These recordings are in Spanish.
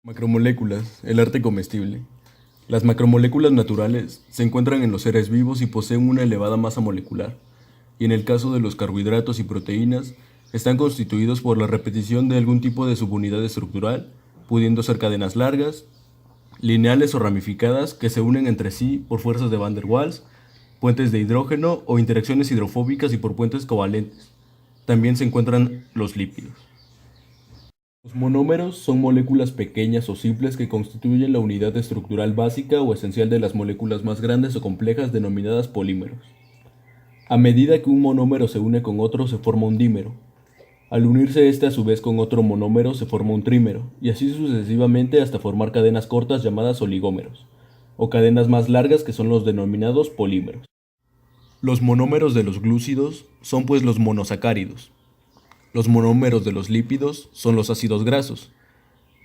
Macromoléculas, el arte comestible. Las macromoléculas naturales se encuentran en los seres vivos y poseen una elevada masa molecular, y en el caso de los carbohidratos y proteínas, están constituidos por la repetición de algún tipo de subunidad estructural, pudiendo ser cadenas largas, lineales o ramificadas que se unen entre sí por fuerzas de Van der Waals, puentes de hidrógeno o interacciones hidrofóbicas y por puentes covalentes. También se encuentran los lípidos. Los monómeros son moléculas pequeñas o simples que constituyen la unidad estructural básica o esencial de las moléculas más grandes o complejas denominadas polímeros. A medida que un monómero se une con otro se forma un dímero. Al unirse este a su vez con otro monómero se forma un trímero, y así sucesivamente hasta formar cadenas cortas llamadas oligómeros, o cadenas más largas que son los denominados polímeros. Los monómeros de los glúcidos son pues los monosacáridos. Los monómeros de los lípidos son los ácidos grasos.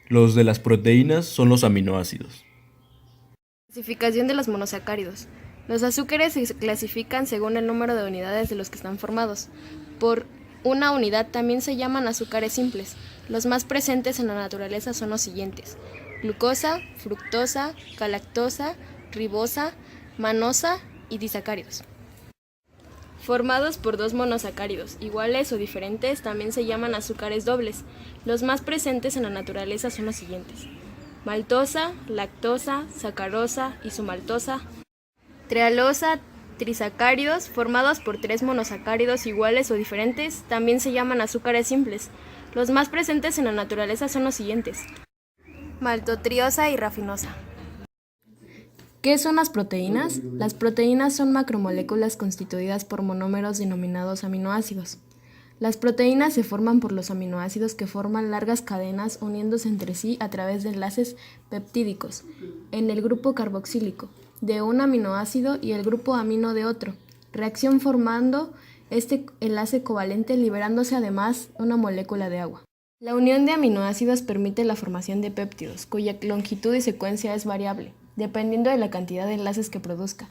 Los de las proteínas son los aminoácidos. Clasificación de los monosacáridos. Los azúcares se clasifican según el número de unidades de los que están formados. Por una unidad también se llaman azúcares simples. Los más presentes en la naturaleza son los siguientes: glucosa, fructosa, galactosa, ribosa, manosa y disacáridos. Formados por dos monosacáridos, iguales o diferentes, también se llaman azúcares dobles. Los más presentes en la naturaleza son los siguientes: maltosa, lactosa, sacarosa, isomaltosa, trealosa, trisacáridos. Formados por tres monosacáridos iguales o diferentes, también se llaman azúcares simples. Los más presentes en la naturaleza son los siguientes: maltotriosa y rafinosa. ¿Qué son las proteínas? Las proteínas son macromoléculas constituidas por monómeros denominados aminoácidos. Las proteínas se forman por los aminoácidos que forman largas cadenas uniéndose entre sí a través de enlaces peptídicos en el grupo carboxílico de un aminoácido y el grupo amino de otro. Reacción formando este enlace covalente liberándose además una molécula de agua. La unión de aminoácidos permite la formación de péptidos, cuya longitud y secuencia es variable, dependiendo de la cantidad de enlaces que produzca.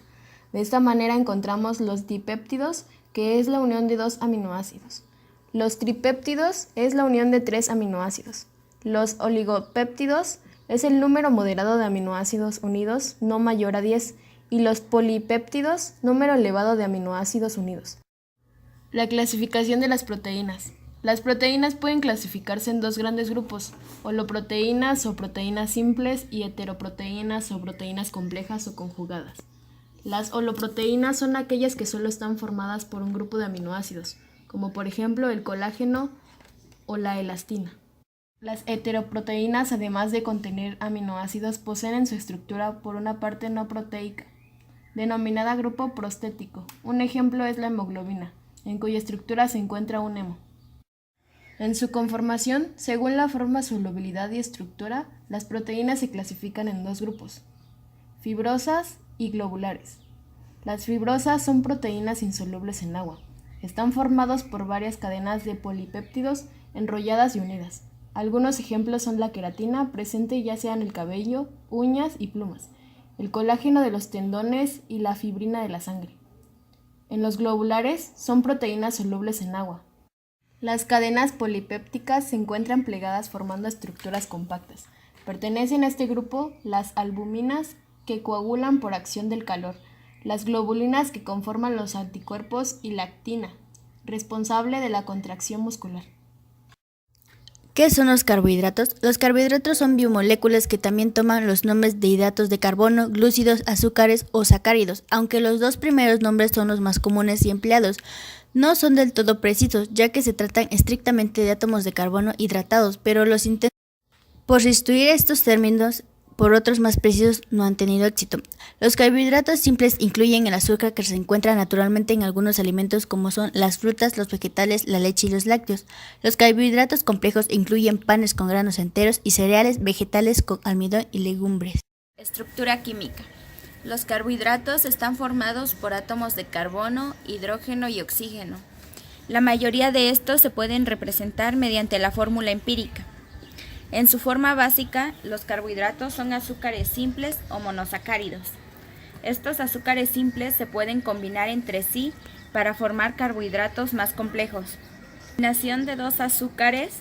De esta manera encontramos los dipéptidos, que es la unión de dos aminoácidos. Los tripéptidos es la unión de tres aminoácidos. Los oligopéptidos es el número moderado de aminoácidos unidos, no mayor a 10, y los polipéptidos, número elevado de aminoácidos unidos. La clasificación de las proteínas. Las proteínas pueden clasificarse en dos grandes grupos: holoproteínas o proteínas simples y heteroproteínas o proteínas complejas o conjugadas. Las holoproteínas son aquellas que solo están formadas por un grupo de aminoácidos, como por ejemplo el colágeno o la elastina. Las heteroproteínas, además de contener aminoácidos, poseen en su estructura por una parte no proteica, denominada grupo prostético. Un ejemplo es la hemoglobina, en cuya estructura se encuentra un hemo. En su conformación, según la forma, solubilidad y estructura, las proteínas se clasifican en dos grupos: fibrosas y globulares. Las fibrosas son proteínas insolubles en agua. Están formados por varias cadenas de polipéptidos enrolladas y unidas. Algunos ejemplos son la queratina, presente ya sea en el cabello, uñas y plumas, el colágeno de los tendones y la fibrina de la sangre. En los globulares son proteínas solubles en agua. Las cadenas polipépticas se encuentran plegadas formando estructuras compactas. Pertenecen a este grupo las albuminas, que coagulan por acción del calor, las globulinas, que conforman los anticuerpos, y la actina, responsable de la contracción muscular. ¿Qué son los carbohidratos? Los carbohidratos son biomoléculas que también toman los nombres de hidratos de carbono, glúcidos, azúcares o sacáridos, aunque los dos primeros nombres son los más comunes y empleados. No son del todo precisos, ya que se tratan estrictamente de átomos de carbono hidratados, pero los intentos por sustituir estos términos por otros más precisos no han tenido éxito. Los carbohidratos simples incluyen el azúcar, que se encuentra naturalmente en algunos alimentos como son las frutas, los vegetales, la leche y los lácteos. Los carbohidratos complejos incluyen panes con granos enteros y cereales, vegetales con almidón y legumbres. Estructura química. Los carbohidratos están formados por átomos de carbono, hidrógeno y oxígeno. La mayoría de estos se pueden representar mediante la fórmula empírica. En su forma básica, los carbohidratos son azúcares simples o monosacáridos. Estos azúcares simples se pueden combinar entre sí para formar carbohidratos más complejos. La combinación de dos azúcares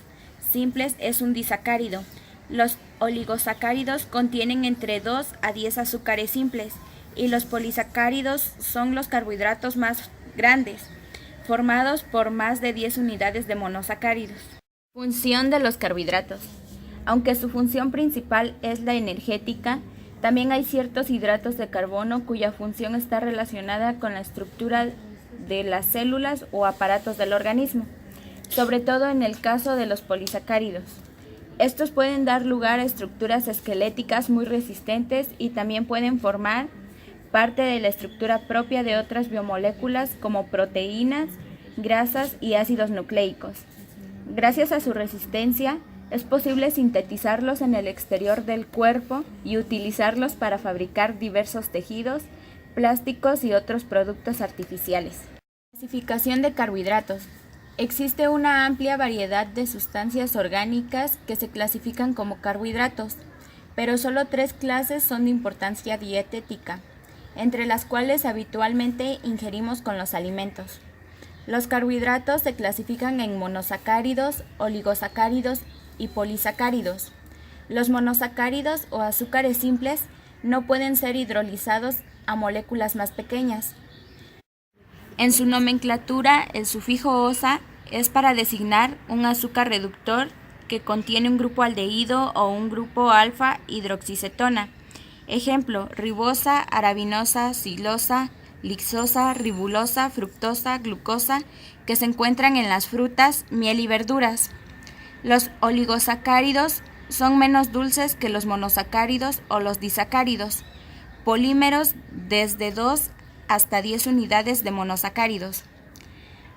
simples es un disacárido. Los oligosacáridos contienen entre 2 a 10 azúcares simples y los polisacáridos son los carbohidratos más grandes, formados por más de 10 unidades de monosacáridos. Función de los carbohidratos. Aunque su función principal es la energética, también hay ciertos hidratos de carbono cuya función está relacionada con la estructura de las células o aparatos del organismo, sobre todo en el caso de los polisacáridos. Estos pueden dar lugar a estructuras esqueléticas muy resistentes y también pueden formar parte de la estructura propia de otras biomoléculas como proteínas, grasas y ácidos nucleicos. Gracias a su resistencia, es posible sintetizarlos en el exterior del cuerpo y utilizarlos para fabricar diversos tejidos, plásticos y otros productos artificiales. Clasificación de carbohidratos. Existe una amplia variedad de sustancias orgánicas que se clasifican como carbohidratos, pero solo 3 clases son de importancia dietética, entre las cuales habitualmente ingerimos con los alimentos. Los carbohidratos se clasifican en monosacáridos, oligosacáridos y polisacáridos. Los monosacáridos o azúcares simples no pueden ser hidrolizados a moléculas más pequeñas. En su nomenclatura, el sufijo osa es para designar un azúcar reductor que contiene un grupo aldehído o un grupo alfa hidroxicetona. Ejemplo: ribosa, arabinosa, silosa, lixosa, ribulosa, fructosa, glucosa, que se encuentran en las frutas, miel y verduras. Los oligosacáridos son menos dulces que los monosacáridos o los disacáridos, polímeros desde 2 hasta 10 unidades de monosacáridos.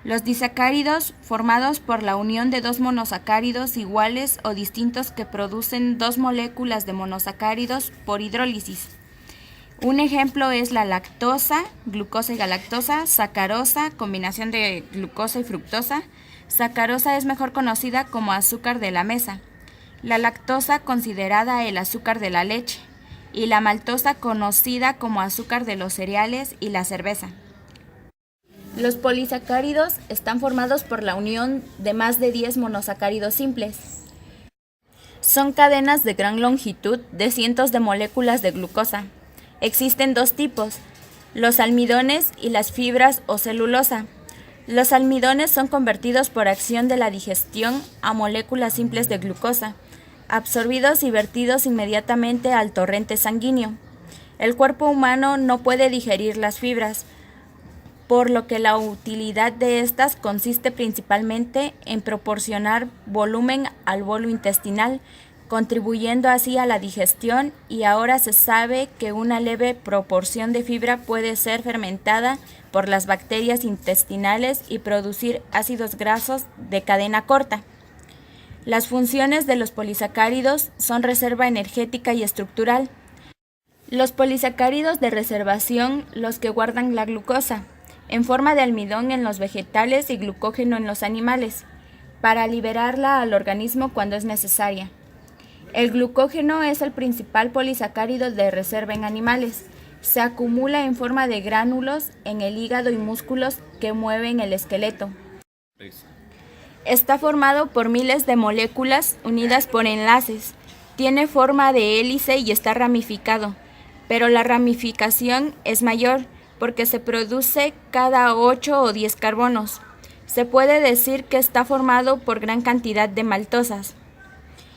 Los disacáridos, formados por la unión de 2 monosacáridos iguales o distintos que producen 2 moléculas de monosacáridos por hidrólisis. Un ejemplo es la lactosa, glucosa y galactosa, sacarosa, combinación de glucosa y fructosa. Sacarosa es mejor conocida como azúcar de la mesa, la lactosa considerada el azúcar de la leche y la maltosa conocida como azúcar de los cereales y la cerveza. Los polisacáridos están formados por la unión de más de 10 monosacáridos simples. Son cadenas de gran longitud de cientos de moléculas de glucosa. Existen 2 tipos, los almidones y las fibras o celulosa. Los almidones son convertidos por acción de la digestión a moléculas simples de glucosa, absorbidos y vertidos inmediatamente al torrente sanguíneo. El cuerpo humano no puede digerir las fibras, por lo que la utilidad de estas consiste principalmente en proporcionar volumen al bolo intestinal, contribuyendo así a la digestión, y ahora se sabe que una leve proporción de fibra puede ser fermentada por las bacterias intestinales y producir ácidos grasos de cadena corta. Las funciones de los polisacáridos son reserva energética y estructural. Los polisacáridos de reservación, los que guardan la glucosa, en forma de almidón en los vegetales y glucógeno en los animales, para liberarla al organismo cuando es necesaria. El glucógeno es el principal polisacárido de reserva en animales. Se acumula en forma de gránulos en el hígado y músculos que mueven el esqueleto. Está formado por miles de moléculas unidas por enlaces. Tiene forma de hélice y está ramificado, pero la ramificación es mayor porque se produce cada 8 o 10 carbonos. Se puede decir que está formado por gran cantidad de maltosas.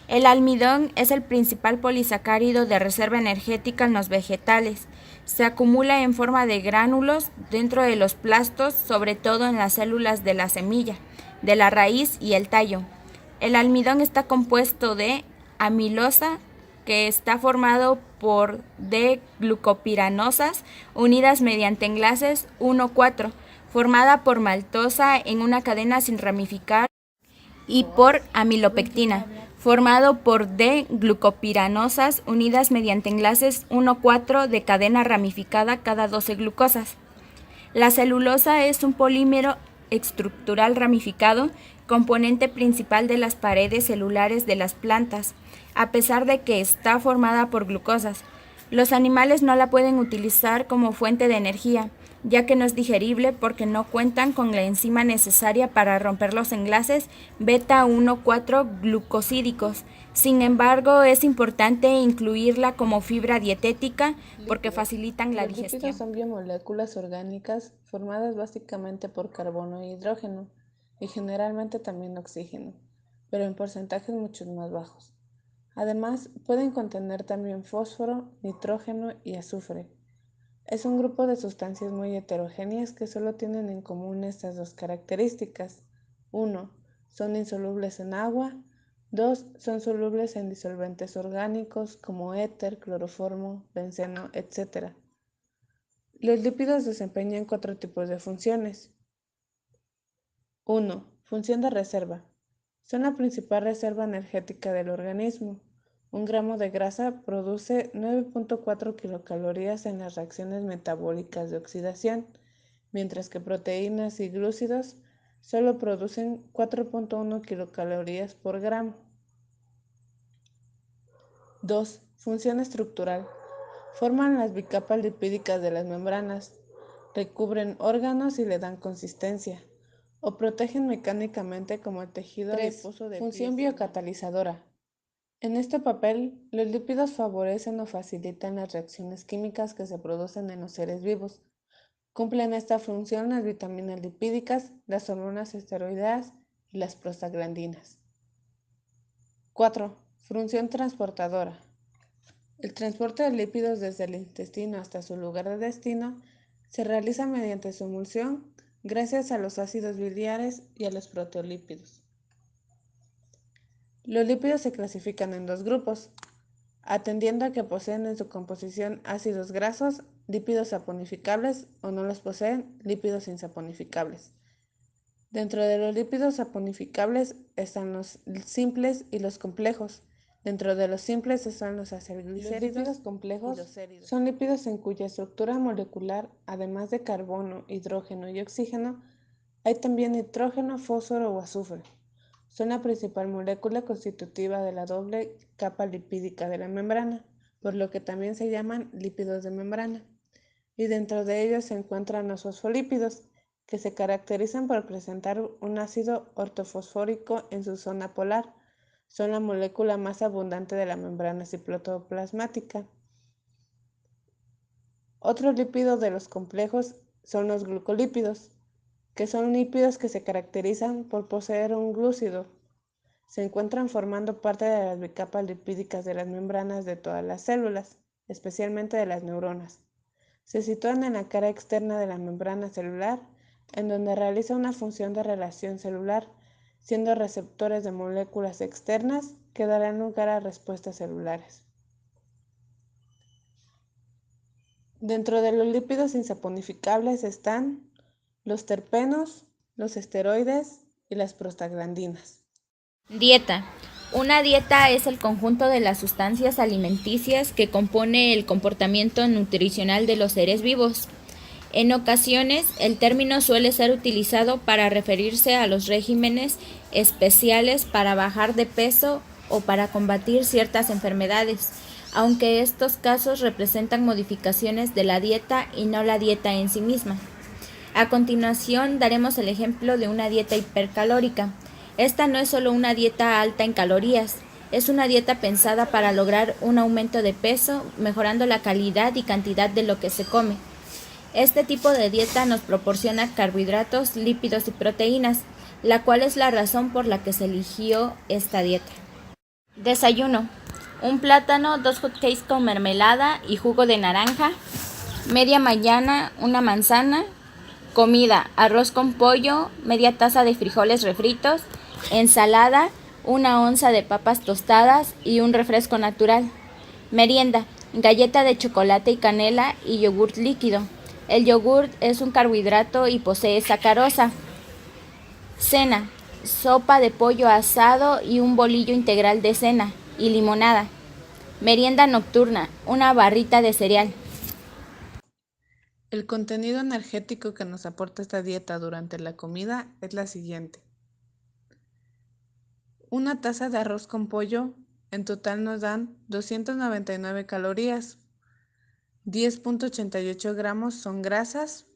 El almidón es el principal polisacárido de reserva energética en los vegetales. Se acumula en forma de gránulos dentro de los plastos, sobre todo en las células de la semilla, de la raíz y el tallo. El almidón está compuesto de amilosa, que está formado por D-glucopiranosas unidas mediante enlaces 1,4, formada por maltosa en una cadena sin ramificar, y por amilopectina, formado por D-glucopiranosas unidas mediante enlaces 1,4 de cadena ramificada cada 12 glucosas. La celulosa es un polímero estructural ramificado, componente principal de las paredes celulares de las plantas, a pesar de que está formada por glucosas. Los animales no la pueden utilizar como fuente de energía, ya que no es digerible porque no cuentan con la enzima necesaria para romper los enlaces beta-1,4-glucosídicos. Sin embargo, es importante incluirla como fibra dietética porque facilitan la Los digestión. lípidos son biomoléculas orgánicas formadas básicamente por carbono e hidrógeno y generalmente también oxígeno, pero en porcentajes mucho más bajos. Además, pueden contener también fósforo, nitrógeno y azufre. Es un grupo de sustancias muy heterogéneas que solo tienen en común estas dos características. 1. Son insolubles en agua. 2. Son solubles en disolventes orgánicos como éter, cloroformo, benceno, etc. Los lípidos desempeñan 4 tipos de funciones. 1. Función de reserva. Son la principal reserva energética del organismo. Un gramo de grasa produce 9.4 kilocalorías en las reacciones metabólicas de oxidación, mientras que proteínas y glúcidos solo producen 4.1 kilocalorías por gramo. 2. Función estructural. Forman las bicapas lipídicas de las membranas, recubren órganos y le dan consistencia, o protegen mecánicamente como el tejido adiposo de función biocatalizadora. En este papel, los lípidos favorecen o facilitan las reacciones químicas que se producen en los seres vivos. Cumplen esta función las vitaminas lipídicas, las hormonas esteroideas y las prostaglandinas. 4. Función transportadora. El transporte de lípidos desde el intestino hasta su lugar de destino se realiza mediante su emulsión gracias a los ácidos biliares y a los proteolípidos. Los lípidos se clasifican en 2 grupos, atendiendo a que poseen en su composición ácidos grasos, lípidos saponificables o no los poseen, lípidos insaponificables. Dentro de los lípidos saponificables están los simples y los complejos. Dentro de los simples están los acilglicéridos. Los lípidos complejos son lípidos en cuya estructura molecular, además de carbono, hidrógeno y oxígeno, hay también nitrógeno, fósforo o azufre. Son la principal molécula constitutiva de la doble capa lipídica de la membrana, por lo que también se llaman lípidos de membrana. Y dentro de ellos se encuentran los fosfolípidos, que se caracterizan por presentar un ácido ortofosfórico en su zona polar. Son la molécula más abundante de la membrana citoplasmática. Otro lípido de los complejos son los glucolípidos, que son lípidos que se caracterizan por poseer un glúcido. Se encuentran formando parte de las bicapas lipídicas de las membranas de todas las células, especialmente de las neuronas. Se sitúan en la cara externa de la membrana celular, en donde realiza una función de relación celular, siendo receptores de moléculas externas que darán lugar a respuestas celulares. Dentro de los lípidos insaponificables están los terpenos, los esteroides y las prostaglandinas. Dieta. Una dieta es el conjunto de las sustancias alimenticias que compone el comportamiento nutricional de los seres vivos. En ocasiones, el término suele ser utilizado para referirse a los regímenes especiales para bajar de peso o para combatir ciertas enfermedades, aunque estos casos representan modificaciones de la dieta y no la dieta en sí misma. A continuación, daremos el ejemplo de una dieta hipercalórica. Esta no es solo una dieta alta en calorías, es una dieta pensada para lograr un aumento de peso, mejorando la calidad y cantidad de lo que se come. Este tipo de dieta nos proporciona carbohidratos, lípidos y proteínas, la cual es la razón por la que se eligió esta dieta. Desayuno. Un plátano, 2 hotcakes con mermelada y jugo de naranja. Media mañana, una manzana. Comida, arroz con pollo, media taza de frijoles refritos, ensalada, 1 onza de papas tostadas y un refresco natural. Merienda, galleta de chocolate y canela y yogurt líquido. El yogurt es un carbohidrato y posee sacarosa. Cena, sopa de pollo asado y un bolillo integral de cena y limonada. Merienda nocturna, una barrita de cereal. El contenido energético que nos aporta esta dieta durante la comida es la siguiente. Una taza de arroz con pollo en total nos dan 299 calorías. 10.88 gramos son grasas,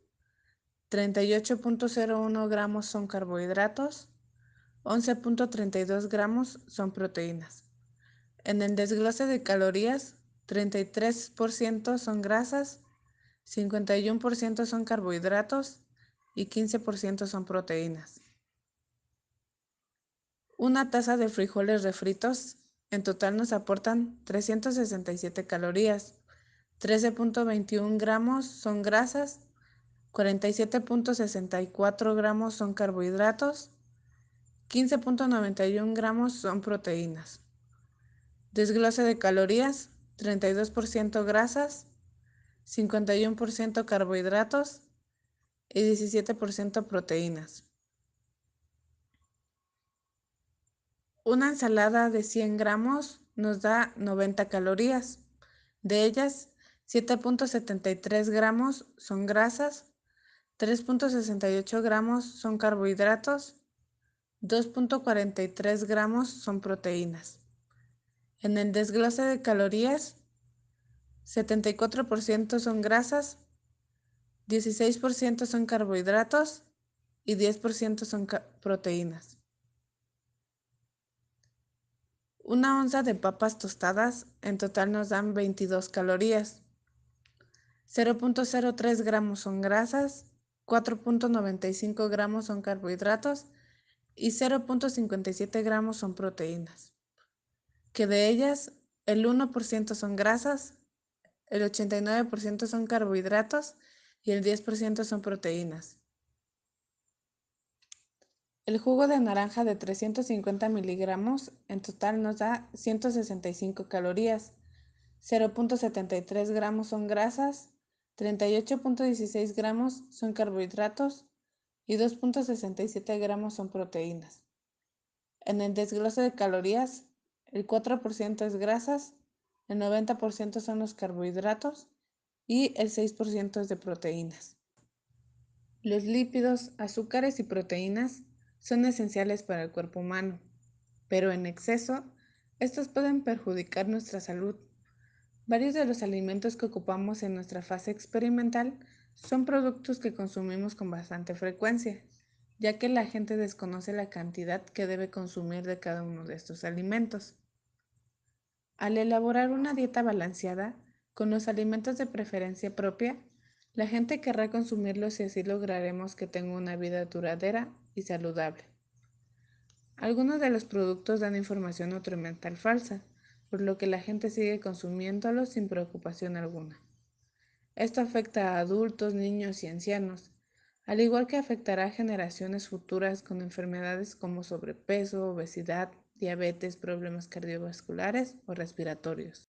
38.01 gramos son carbohidratos, 11.32 gramos son proteínas. En el desglose de calorías, 33% son grasas, 51% son carbohidratos y 15% son proteínas. Una taza de frijoles refritos en total nos aportan 367 calorías, 13.21 gramos son grasas, 47.64 gramos son carbohidratos, 15.91 gramos son proteínas. Desglose de calorías, 32% grasas, 51% carbohidratos y 17% proteínas. Una ensalada de 100 gramos nos da 90 calorías. De ellas, 7.73 gramos son grasas, 3.68 gramos son carbohidratos, 2.43 gramos son proteínas. En el desglose de calorías, 74% son grasas, 16% son carbohidratos y 10% son proteínas. Una onza de papas tostadas en total nos dan 22 calorías. 0.03 gramos son grasas, 4.95 gramos son carbohidratos y 0.57 gramos son proteínas. Que de ellas, el 1% son grasas, el 89% son carbohidratos y el 10% son proteínas. El jugo de naranja de 350 miligramos en total nos da 165 calorías, 0.73 gramos son grasas, 38.16 gramos son carbohidratos y 2.67 gramos son proteínas. En el desglose de calorías, el 4% es grasas, el 90% son los carbohidratos y el 6% es de proteínas. Los lípidos, azúcares y proteínas son esenciales para el cuerpo humano, pero en exceso, estos pueden perjudicar nuestra salud. Varios de los alimentos que ocupamos en nuestra fase experimental son productos que consumimos con bastante frecuencia, ya que la gente desconoce la cantidad que debe consumir de cada uno de estos alimentos. Al elaborar una dieta balanceada, con los alimentos de preferencia propia, la gente querrá consumirlos y así lograremos que tenga una vida duradera y saludable. Algunos de los productos dan información nutrimental falsa, por lo que la gente sigue consumiéndolos sin preocupación alguna. Esto afecta a adultos, niños y ancianos, al igual que afectará a generaciones futuras con enfermedades como sobrepeso, obesidad, diabetes, problemas cardiovasculares o respiratorios.